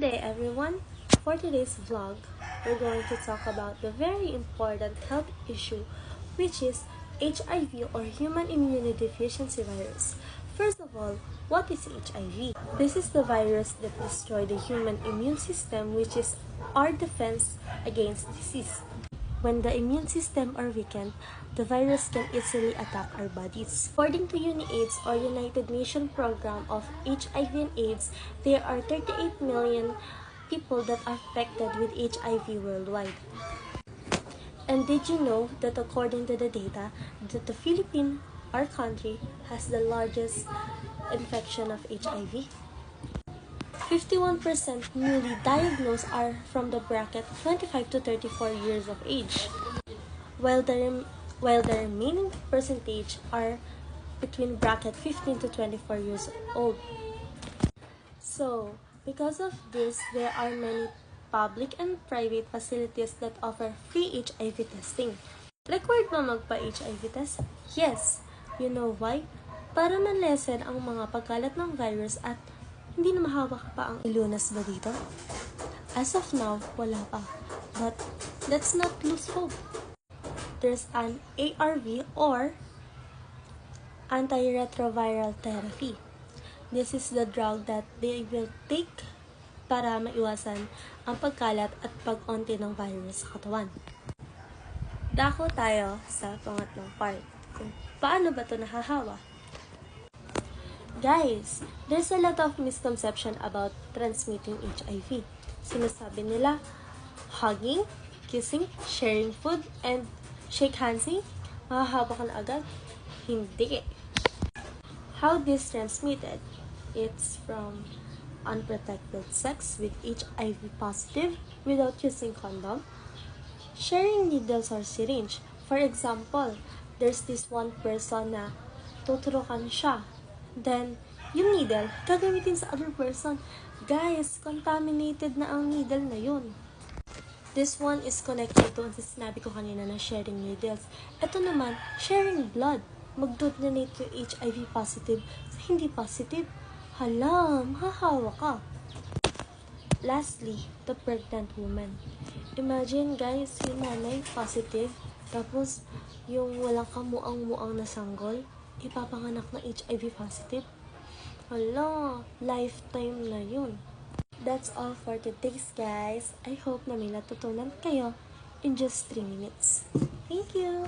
day everyone! For today's vlog, we're going to talk about the very important health issue, which is HIV or Human Immunodeficiency Virus. First of all, what is HIV? This is the virus that destroys the human immune system, which is our defense against disease. When the immune system are weakened, the virus can easily attack our bodies. According to UNAIDS or United Nations Program of HIV and AIDS, there are 38 million people that are affected with HIV worldwide. And did you know that according to the data, that the Philippines, our country, has the largest infection of HIV? 51% newly diagnosed are from the bracket 25 to 34 years of age, while the remaining percentage are between bracket 15 to 24 years old. So, because of this, there are many public and private facilities that offer free HIV testing. Required ba magpa-HIV test? Yes. You know why? Para man-lessen ang mga pagkalat ng virus at hindi na mahawak pa ang ilunas ba dito? As of now, wala pa. But let's not lose hope. There's an ARV or antiretroviral therapy. This is the drug that they will take para maiwasan ang pagkalat at pag-onti ng virus sa katawan. Dako tayo sa pangatlong part. Kung paano ba ito nahahawa? Guys, there's a lot of misconception about transmitting HIV. Sinasabi nila, hugging, kissing, sharing food, and shake handsing, mahahawa ka na agad? Hindi. How this transmitted? It's from unprotected sex with HIV positive without using condom, sharing needles or syringe. For example, there's this one person na tuturukan siya. Then, yung needle, gagamitin sa other person. Guys, contaminated na ang needle na yun. This one is connected to ang sinabi ko kanina na sharing needles. Ito naman, sharing blood. Mag-donate yung HIV positive sa hindi positive. Hala, mahahawa ka. Lastly, the pregnant woman. Imagine guys, yung nanay positive, tapos yung walang kamuang-muang na sanggol, ipapanganak na HIV positive. Hala, lifetime na yun. That's all for today's guys. I hope na may natutunan kayo in just 3 minutes. Thank you!